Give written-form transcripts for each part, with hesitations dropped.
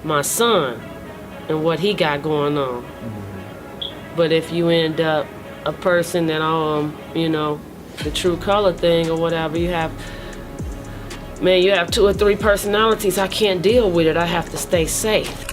my son and what he got going on. But if you end up a person that, you know, the true color thing or whatever, you have 2 or 3 personalities. I can't deal with it. I have to stay safe.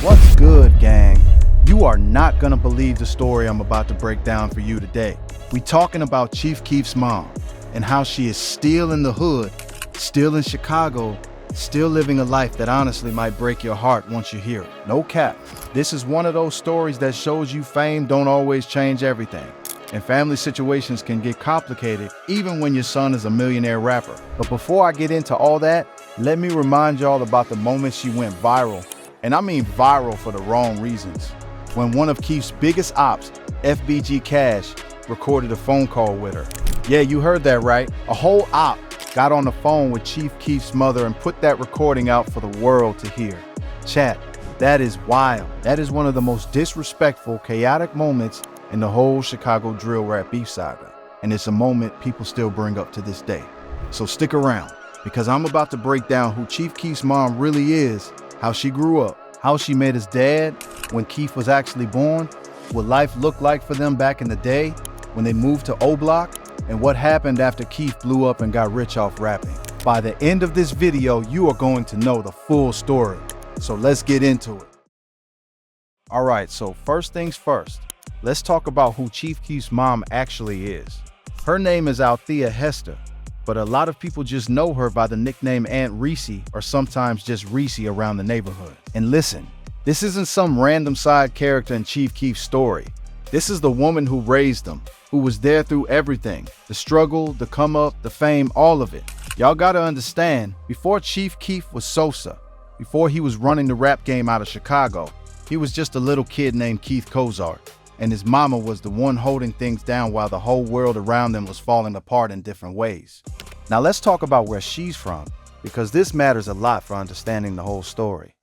What's good, gang? You are not gonna believe the story I'm about to break down for you today. We talking about Cheif Keef's mom and how she is still in the hood, still in Chicago, still living a life that honestly might break your heart once you hear it. No cap. This is one of those stories that shows you fame don't always change everything. And family situations can get complicated even when your son is a millionaire rapper. But before I get into all that, let me remind y'all about the moment she went viral. And I mean viral for the wrong reasons. When one of Keef's biggest ops, FBG Cash, recorded a phone call with her. Yeah, you heard that right. A whole op got on the phone with Cheif Keef's mother and put that recording out for the world to hear. Chat, that is wild. That is one of the most disrespectful, chaotic moments in the whole Chicago drill rap beef saga. And it's a moment people still bring up to this day. So stick around, because I'm about to break down who Cheif Keef's mom really is, how she grew up, how she met his dad when Keef was actually born, what life looked like for them back in the day when they moved to O Block, and what happened after Keef blew up and got rich off rapping. By the end of this video, you are going to know the full story. So let's get into it. All right, so first things first, let's talk about who Cheif Keef's mom actually is. Her name is Althea Hester, but a lot of people just know her by the nickname Aunt Reese, or sometimes just Reese around the neighborhood. And listen, this isn't some random side character in Cheif Keef's story. This is the woman who raised them, who was there through everything, the struggle, the come up, the fame, all of it. Y'all gotta understand, before Cheif Keef was Sosa, before he was running the rap game out of Chicago, he was just a little kid named Keith Cozart, and his mama was the one holding things down while the whole world around them was falling apart in different ways. Now let's talk about where she's from, because this matters a lot for understanding the whole story.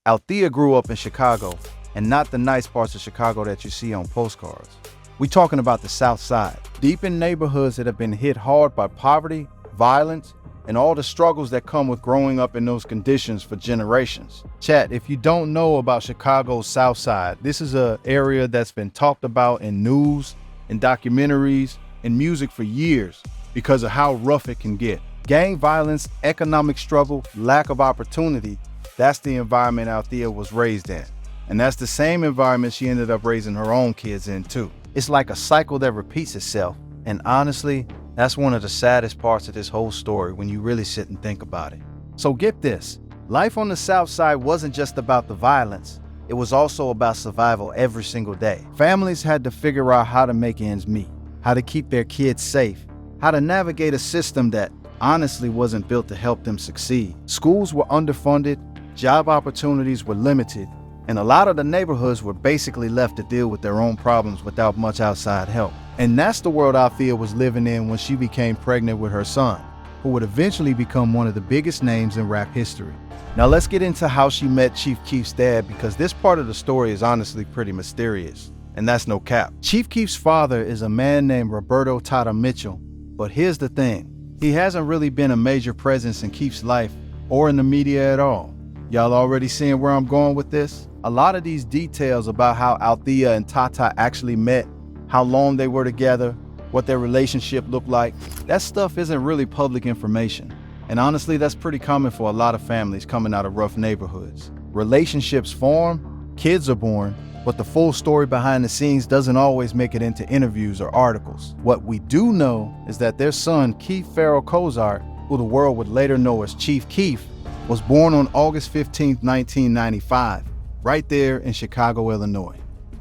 Althea grew up in Chicago, and not the nice parts of Chicago that you see on postcards. We talking about the South Side, deep in neighborhoods that have been hit hard by poverty, violence, and all the struggles that come with growing up in those conditions for generations. Chat, if you don't know about Chicago's South Side, this is an area that's been talked about in news, in documentaries, in music for years because of how rough it can get. Gang violence, economic struggle, lack of opportunity, that's the environment Althea was raised in. And that's the same environment she ended up raising her own kids in too. It's like a cycle that repeats itself. And honestly, that's one of the saddest parts of this whole story when you really sit and think about it. So get this, life on the South Side wasn't just about the violence. It was also about survival every single day. Families had to figure out how to make ends meet, how to keep their kids safe, how to navigate a system that honestly wasn't built to help them succeed. Schools were underfunded, job opportunities were limited, and a lot of the neighborhoods were basically left to deal with their own problems without much outside help. And that's the world Althea was living in when she became pregnant with her son, who would eventually become one of the biggest names in rap history. Now let's get into how she met Cheif Keef's dad, because this part of the story is honestly pretty mysterious, and that's no cap. Cheif Keef's father is a man named Roberto Tata Mitchell, but here's the thing, he hasn't really been a major presence in Keef's life or in the media at all. Y'all already seeing where I'm going with this? A lot of these details about how Althea and Tata actually met, how long they were together, what their relationship looked like, that stuff isn't really public information. And honestly, that's pretty common for a lot of families coming out of rough neighborhoods. Relationships form, kids are born, but the full story behind the scenes doesn't always make it into interviews or articles. What we do know is that their son, Keith Farrell Cozart, who the world would later know as Cheif Keef, was born on August 15, 1995, right there in Chicago, Illinois.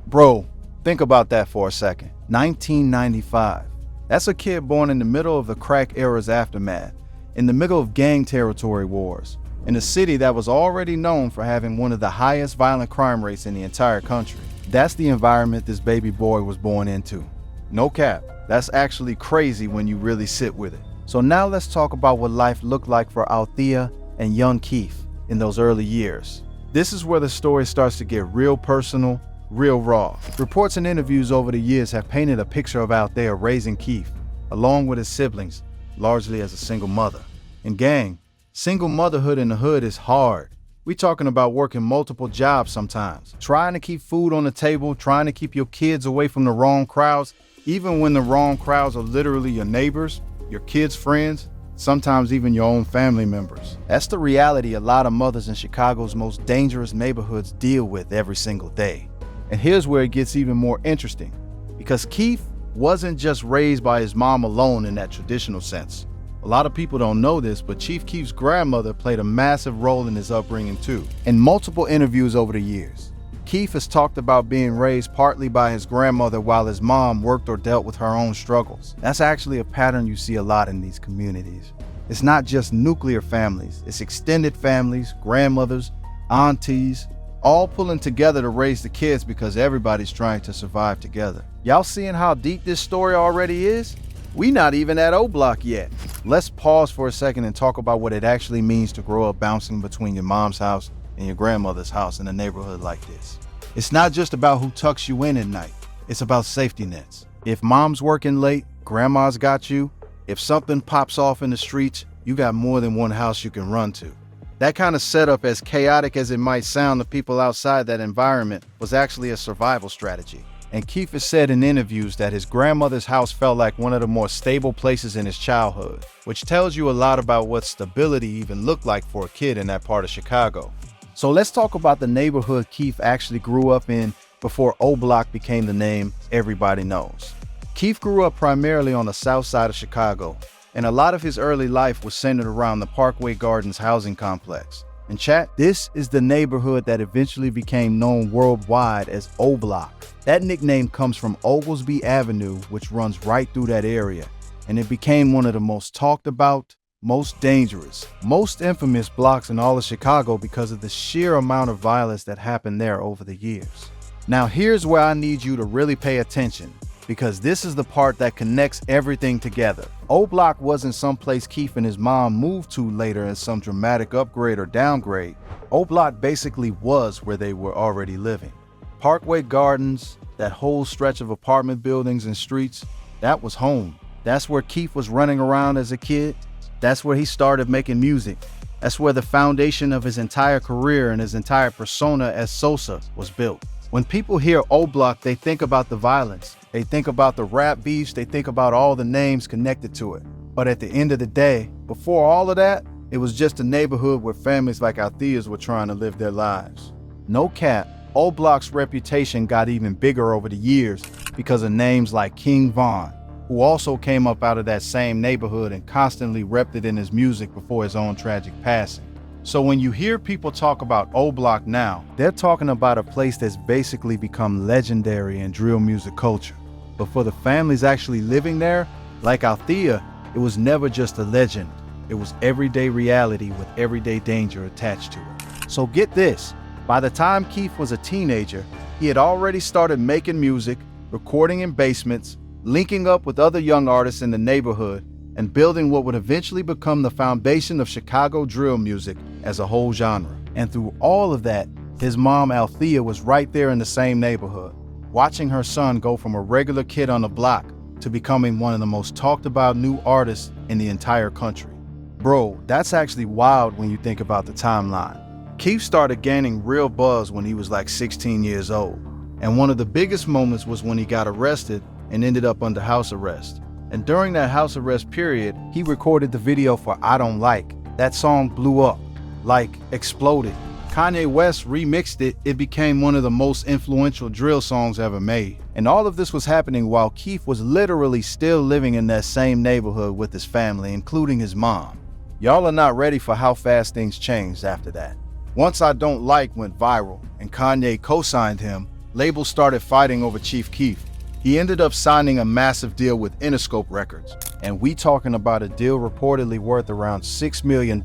Bro, think about that for a second. 1995. That's a kid born in the middle of the crack era's aftermath, in the middle of gang territory wars, in a city that was already known for having one of the highest violent crime rates in the entire country. That's the environment this baby boy was born into. No cap, that's actually crazy when you really sit with it. So now let's talk about what life looked like for Althea and young Keef in those early years. This is where the story starts to get real personal, real raw. Reports and interviews over the years have painted a picture of Althea raising Keef, along with his siblings, largely as a single mother. And gang, single motherhood in the hood is hard. We talking about working multiple jobs sometimes, trying to keep food on the table, trying to keep your kids away from the wrong crowds, even when the wrong crowds are literally your neighbors, your kids' friends, sometimes even your own family members. That's the reality a lot of mothers in Chicago's most dangerous neighborhoods deal with every single day. And here's where it gets even more interesting, because Keef wasn't just raised by his mom alone in that traditional sense. A lot of people don't know this, but Cheif Keef's grandmother played a massive role in his upbringing too. In multiple interviews over the years, Keef has talked about being raised partly by his grandmother while his mom worked or dealt with her own struggles. That's actually a pattern you see a lot in these communities. It's not just nuclear families, it's extended families, grandmothers, aunties, all pulling together to raise the kids because everybody's trying to survive together. Y'all seeing how deep this story already is? We not even at O Block yet. Let's pause for a second and talk about what it actually means to grow up bouncing between your mom's house and your grandmother's house in a neighborhood like this. It's not just about who tucks you in at night. It's about safety nets. If mom's working late, grandma's got you. If something pops off in the streets, you got more than one house you can run to. That kind of setup, as chaotic as it might sound to people outside that environment, was actually a survival strategy. And Keef has said in interviews that his grandmother's house felt like one of the more stable places in his childhood, which tells you a lot about what stability even looked like for a kid in that part of Chicago. So let's talk about the neighborhood Keef actually grew up in before O Block became the name everybody knows. Keef grew up primarily on the south side of Chicago, and a lot of his early life was centered around the Parkway Gardens housing complex. And chat, this is the neighborhood that eventually became known worldwide as O Block. That nickname comes from Oglesby Avenue, which runs right through that area, and it became one of the most talked about, most dangerous, most infamous blocks in all of Chicago because of the sheer amount of violence that happened there over the years. Now here's where I need you to really pay attention, because this is the part that connects everything together. O Block wasn't someplace Keef and his mom moved to later in some dramatic upgrade or downgrade. O Block basically was where they were already living. Parkway Gardens, that whole stretch of apartment buildings and streets, that was home. That's where Keef was running around as a kid. That's where he started making music. That's where the foundation of his entire career and his entire persona as Sosa was built. When people hear O Block, they think about the violence. They think about the rap beefs. They think about all the names connected to it. But at the end of the day, before all of that, it was just a neighborhood where families like Althea's were trying to live their lives. No cap, O Block's reputation got even bigger over the years because of names like King Von, who also came up out of that same neighborhood and constantly repped it in his music before his own tragic passing. So when you hear people talk about O Block now, they're talking about a place that's basically become legendary in drill music culture. But for the families actually living there, like Althea, it was never just a legend. It was everyday reality with everyday danger attached to it. So get this, by the time Keef was a teenager, he had already started making music, recording in basements, linking up with other young artists in the neighborhood, and building what would eventually become the foundation of Chicago drill music as a whole genre. And through all of that, his mom Althea was right there in the same neighborhood, watching her son go from a regular kid on the block to becoming one of the most talked about new artists in the entire country. Bro, that's actually wild when you think about the timeline. Keef started gaining real buzz when he was like 16 years old. And one of the biggest moments was when he got arrested and ended up under house arrest. And during that house arrest period, he recorded the video for I Don't Like. That song blew up, like exploded. Kanye West remixed it. It became one of the most influential drill songs ever made. And all of this was happening while Keef was literally still living in that same neighborhood with his family, including his mom. Y'all are not ready for how fast things changed after that. Once I Don't Like went viral and Kanye co-signed him, labels started fighting over Cheif Keef. He ended up signing a massive deal with Interscope Records, and we talking about a deal reportedly worth around $6 million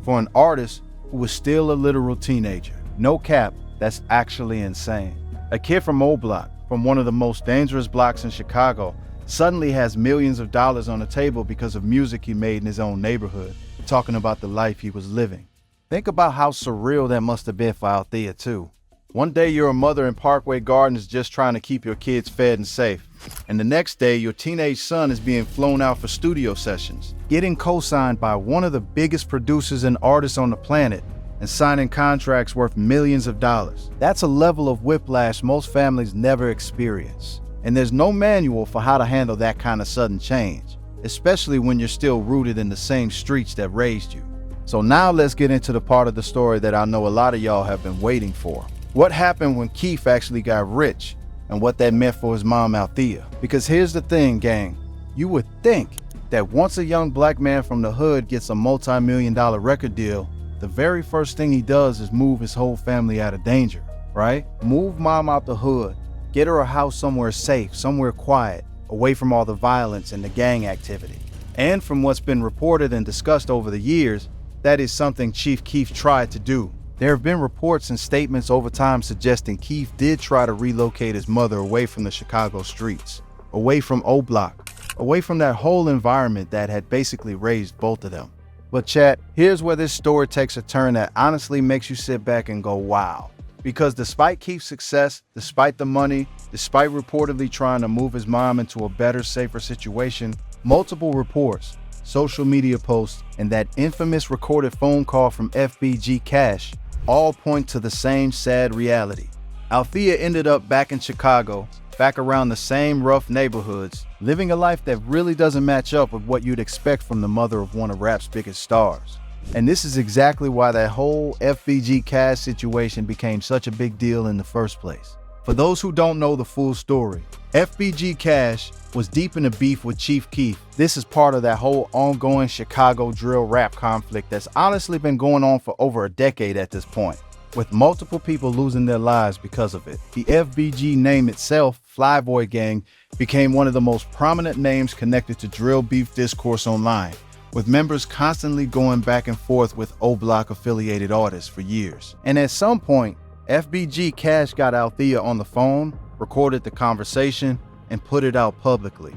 for an artist who was still a literal teenager. No cap, that's actually insane. A kid from O Block, from one of the most dangerous blocks in Chicago, suddenly has millions of dollars on the table because of music he made in his own neighborhood, talking about the life he was living. Think about how surreal that must have been for Althea too. One day you're a mother in Parkway Gardens just trying to keep your kids fed and safe. And the next day your teenage son is being flown out for studio sessions, getting co-signed by one of the biggest producers and artists on the planet, and signing contracts worth millions of dollars. That's a level of whiplash most families never experience. And there's no manual for how to handle that kind of sudden change, especially when you're still rooted in the same streets that raised you. So now let's get into the part of the story that I know a lot of y'all have been waiting for. What happened when Keef actually got rich, and what that meant for his mom, Althea. Because here's the thing, gang. You would think that once a young black man from the hood gets a multi-million-dollar record deal, the very first thing he does is move his whole family out of danger, right? Move mom out the hood, get her a house somewhere safe, somewhere quiet, away from all the violence and the gang activity. And from what's been reported and discussed over the years, that is something Cheif Keef tried to do. There have been reports and statements over time suggesting Keef did try to relocate his mother away from the Chicago streets, away from O Block, away from that whole environment that had basically raised both of them. But chat, here's where this story takes a turn that honestly makes you sit back and go, wow. Because despite Keef's success, despite the money, despite reportedly trying to move his mom into a better, safer situation, multiple reports, social media posts, and that infamous recorded phone call from FBG Cash all point to the same sad reality. Althea ended up back in Chicago, back around the same rough neighborhoods, living a life that really doesn't match up with what you'd expect from the mother of one of rap's biggest stars. And this is exactly why that whole FBG Cash situation became such a big deal in the first place. For those who don't know the full story, FBG Cash was deep in a beef with Cheif Keef. This is part of that whole ongoing Chicago drill rap conflict that's honestly been going on for over a decade at this point, with multiple people losing their lives because of it. The FBG name itself, Flyboy Gang, became one of the most prominent names connected to drill beef discourse online, with members constantly going back and forth with O Block affiliated artists for years. And at some point, FBG Cash got Althea on the phone, recorded the conversation, and put it out publicly.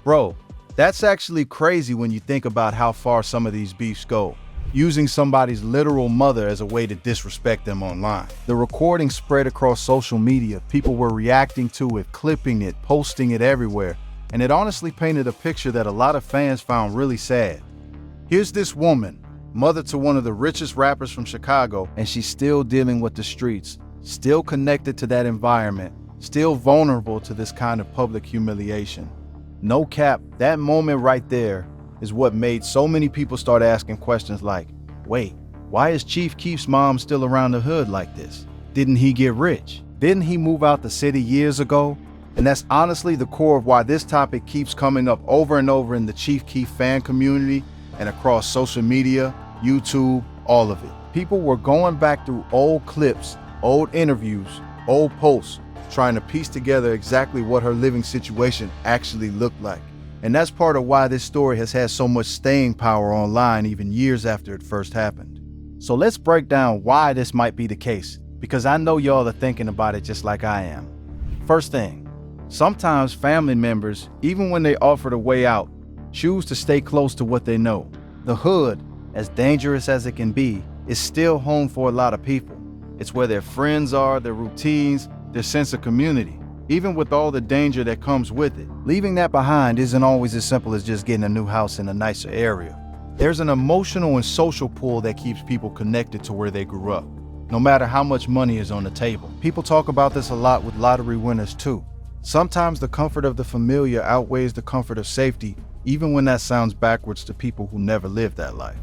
Bro, that's actually crazy when you think about how far some of these beefs go, using somebody's literal mother as a way to disrespect them online. The recording spread across social media, people were reacting to it, clipping it, posting it everywhere, and it honestly painted a picture that a lot of fans found really sad. Here's this woman, mother to one of the richest rappers from Chicago, and she's still dealing with the streets, still connected to that environment, still vulnerable to this kind of public humiliation. No cap, that moment right there is what made so many people start asking questions like, wait, why is Cheif Keef's mom still around the hood like this? Didn't he get rich? Didn't he move out the city years ago? And that's honestly the core of why this topic keeps coming up over and over in the Cheif Keef fan community and across social media, YouTube, all of it. People were going back through old clips, old interviews, old posts, trying to piece together exactly what her living situation actually looked like. And that's part of why this story has had so much staying power online even years after it first happened. So let's break down why this might be the case, because I know y'all are thinking about it just like I am. First thing, sometimes family members, even when they offered a way out, choose to stay close to what they know. The hood, as dangerous as it can be, is still home for a lot of people. It's where their friends are, their routines, their sense of community, even with all the danger that comes with it. Leaving that behind isn't always as simple as just getting a new house in a nicer area. There's an emotional and social pull that keeps people connected to where they grew up, no matter how much money is on the table. People talk about this a lot with lottery winners too. Sometimes the comfort of the familiar outweighs the comfort of safety, even when that sounds backwards to people who never lived that life.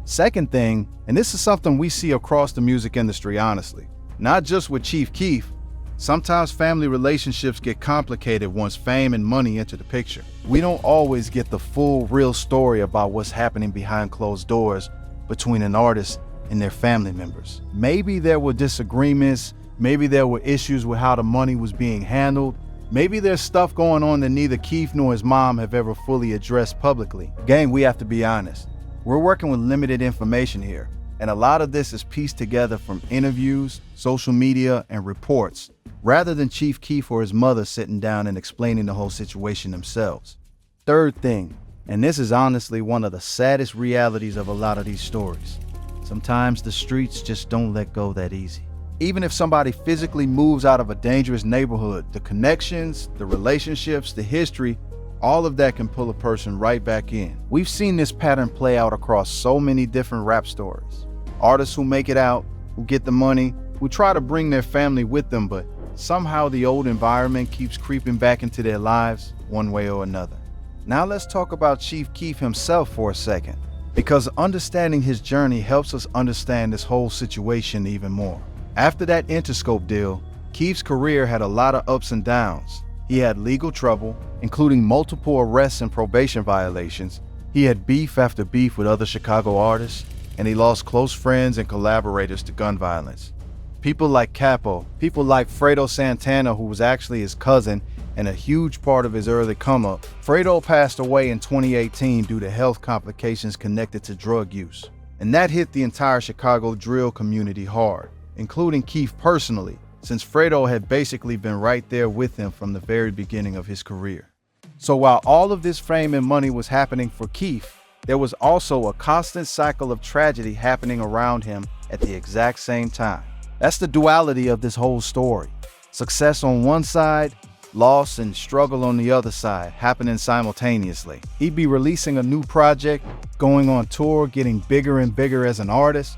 Second thing, and this is something we see across the music industry honestly, not just with Cheif Keef, sometimes family relationships get complicated once fame and money enter the picture. We don't always get the full, real story about what's happening behind closed doors between an artist and their family members. Maybe there were disagreements, maybe there were issues with how the money was being handled, maybe there's stuff going on that neither Keef nor his mom have ever fully addressed publicly. Gang, we have to be honest. We're working with limited information here, and a lot of this is pieced together from interviews, social media, and reports, rather than Cheif Keef or his mother sitting down and explaining the whole situation themselves. Third thing, and this is honestly one of the saddest realities of a lot of these stories, sometimes the streets just don't let go that easy. Even if somebody physically moves out of a dangerous neighborhood, the connections, the relationships, the history, all of that can pull a person right back in. We've seen this pattern play out across so many different rap stories. Artists who make it out, who get the money, who try to bring their family with them, but somehow the old environment keeps creeping back into their lives one way or another. Now let's talk about Cheif Keef himself for a second, because understanding his journey helps us understand this whole situation even more. After that Interscope deal, Keef's career had a lot of ups and downs. He had legal trouble, including multiple arrests and probation violations. He had beef after beef with other Chicago artists, and he lost close friends and collaborators to gun violence. People like Capo, people like Fredo Santana, who was actually his cousin and a huge part of his early come-up. Fredo passed away in 2018 due to health complications connected to drug use. And that hit the entire Chicago drill community hard, including Keef personally, since Fredo had basically been right there with him from the very beginning of his career. So while all of this fame and money was happening for Keef, there was also a constant cycle of tragedy happening around him at the exact same time. That's the duality of this whole story. Success on one side, loss and struggle on the other side, happening simultaneously. He'd be releasing a new project, going on tour, getting bigger and bigger as an artist,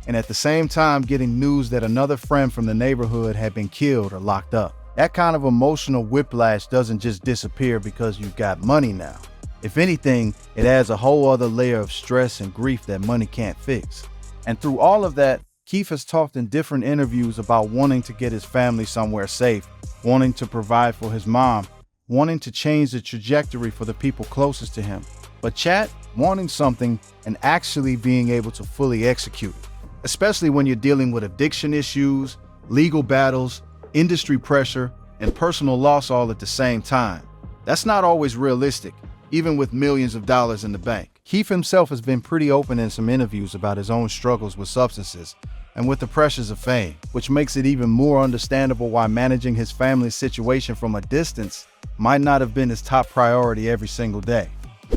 and at the same time getting news that another friend from the neighborhood had been killed or locked up. That kind of emotional whiplash doesn't just disappear because you've got money now. If anything, it adds a whole other layer of stress and grief that money can't fix. And through all of that, Keef has talked in different interviews about wanting to get his family somewhere safe, wanting to provide for his mom, wanting to change the trajectory for the people closest to him. But chat, wanting something and actually being able to fully execute it, especially when you're dealing with addiction issues, legal battles, industry pressure, and personal loss all at the same time. That's not always realistic, even with millions of dollars in the bank. Keef himself has been pretty open in some interviews about his own struggles with substances and with the pressures of fame, which makes it even more understandable why managing his family's situation from a distance might not have been his top priority every single day.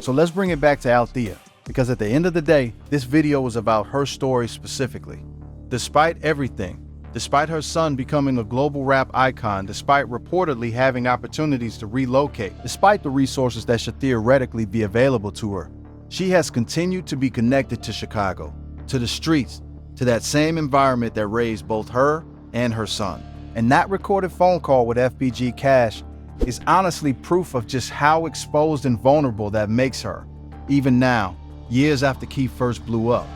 So let's bring it back to Althea, because at the end of the day, this video is about her story specifically. Despite everything, despite her son becoming a global rap icon, despite reportedly having opportunities to relocate, despite the resources that should theoretically be available to her, she has continued to be connected to Chicago, to the streets, to that same environment that raised both her and her son. And that recorded phone call with FBG Cash is honestly proof of just how exposed and vulnerable that makes her, even now, years after Keef first blew up.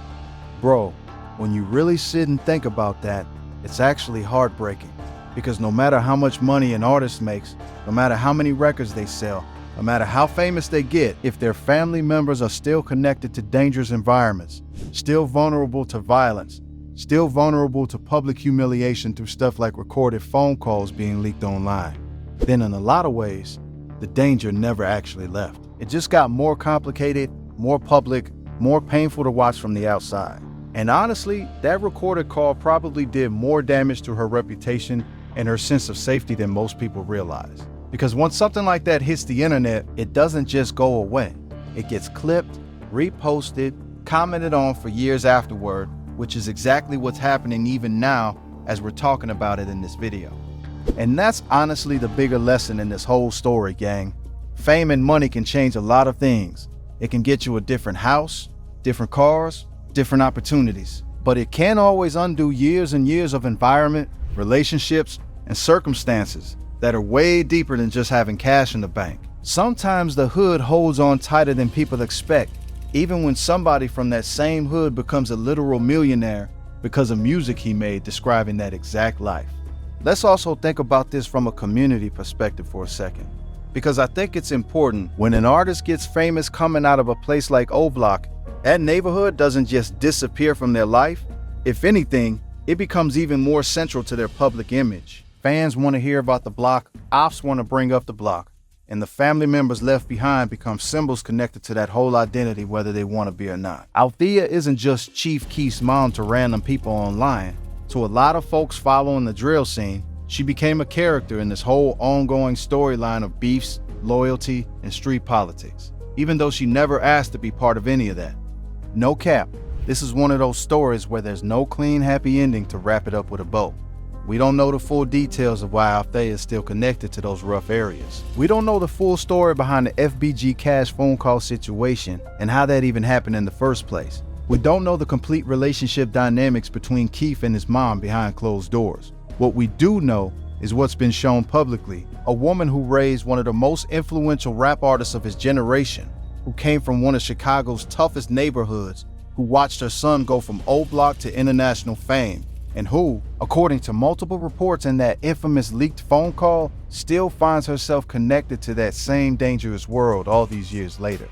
Bro, when you really sit and think about that, it's actually heartbreaking, because no matter how much money an artist makes, no matter how many records they sell, no matter how famous they get, if their family members are still connected to dangerous environments, still vulnerable to violence, still vulnerable to public humiliation through stuff like recorded phone calls being leaked online, then in a lot of ways, the danger never actually left. It just got more complicated, more public, more painful to watch from the outside. And honestly, that recorded call probably did more damage to her reputation and her sense of safety than most people realize. Because once something like that hits the internet, it doesn't just go away. It gets clipped, reposted, commented on for years afterward, which is exactly what's happening even now as we're talking about it in this video. And that's honestly the bigger lesson in this whole story, gang. Fame and money can change a lot of things. It can get you a different house, different cars, different opportunities. But it can't always undo years and years of environment, relationships, and circumstances that are way deeper than just having cash in the bank. Sometimes the hood holds on tighter than people expect, even when somebody from that same hood becomes a literal millionaire because of music he made describing that exact life. Let's also think about this from a community perspective for a second, because I think it's important when an artist gets famous coming out of a place like O-Block, that neighborhood doesn't just disappear from their life. If anything, it becomes even more central to their public image. Fans want to hear about the block, ops want to bring up the block, and the family members left behind become symbols connected to that whole identity, whether they want to be or not. Althea isn't just Cheif Keef's mom to random people online. To a lot of folks following the drill scene, she became a character in this whole ongoing storyline of beefs, loyalty, and street politics, even though she never asked to be part of any of that. No cap, this is one of those stories where there's no clean, happy ending to wrap it up with a bow. We don't know the full details of why Althea is still connected to those rough areas. We don't know the full story behind the FBG Cash phone call situation and how that even happened in the first place. We don't know the complete relationship dynamics between Keef and his mom behind closed doors. What we do know is what's been shown publicly: a woman who raised one of the most influential rap artists of his generation, who came from one of Chicago's toughest neighborhoods, who watched her son go from O Block to international fame, and who, according to multiple reports in that infamous leaked phone call, still finds herself connected to that same dangerous world all these years later.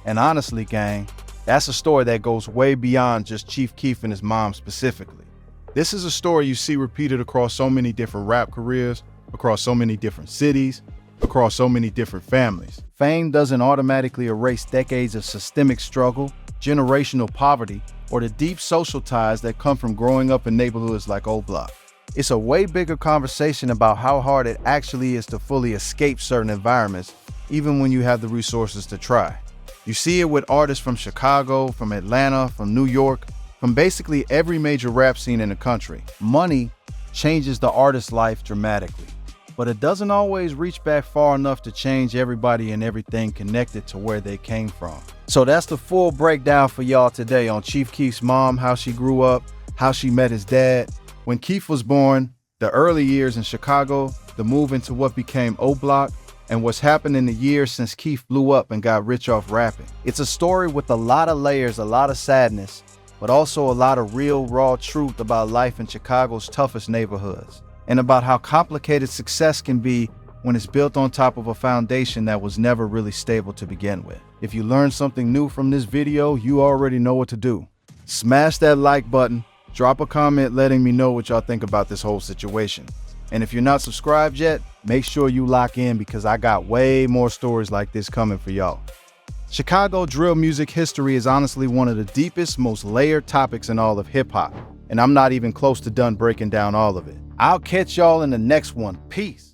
And honestly, gang, that's a story that goes way beyond just Cheif Keef and his mom specifically. This is a story you see repeated across so many different rap careers, across so many different cities, across so many different families. Fame doesn't automatically erase decades of systemic struggle, generational poverty, or the deep social ties that come from growing up in neighborhoods like O Block. It's a way bigger conversation about how hard it actually is to fully escape certain environments, even when you have the resources to try. You see it with artists from Chicago, from Atlanta, from New York, from basically every major rap scene in the country. Money changes the artist's life dramatically, but it doesn't always reach back far enough to change everybody and everything connected to where they came from. So that's the full breakdown for y'all today on Cheif Keef's mom, how she grew up, how she met his dad. When Keef was born, the early years in Chicago, the move into what became O Block, and what's happened in the years since Keef blew up and got rich off rapping. It's a story with a lot of layers, a lot of sadness, but also a lot of real, raw truth about life in Chicago's toughest neighborhoods, and about how complicated success can be when it's built on top of a foundation that was never really stable to begin with. If you learned something new from this video, you already know what to do. Smash that like button, drop a comment letting me know what y'all think about this whole situation. And if you're not subscribed yet, make sure you lock in because I got way more stories like this coming for y'all. Chicago drill music history is honestly one of the deepest, most layered topics in all of hip-hop, and I'm not even close to done breaking down all of it. I'll catch y'all in the next one. Peace.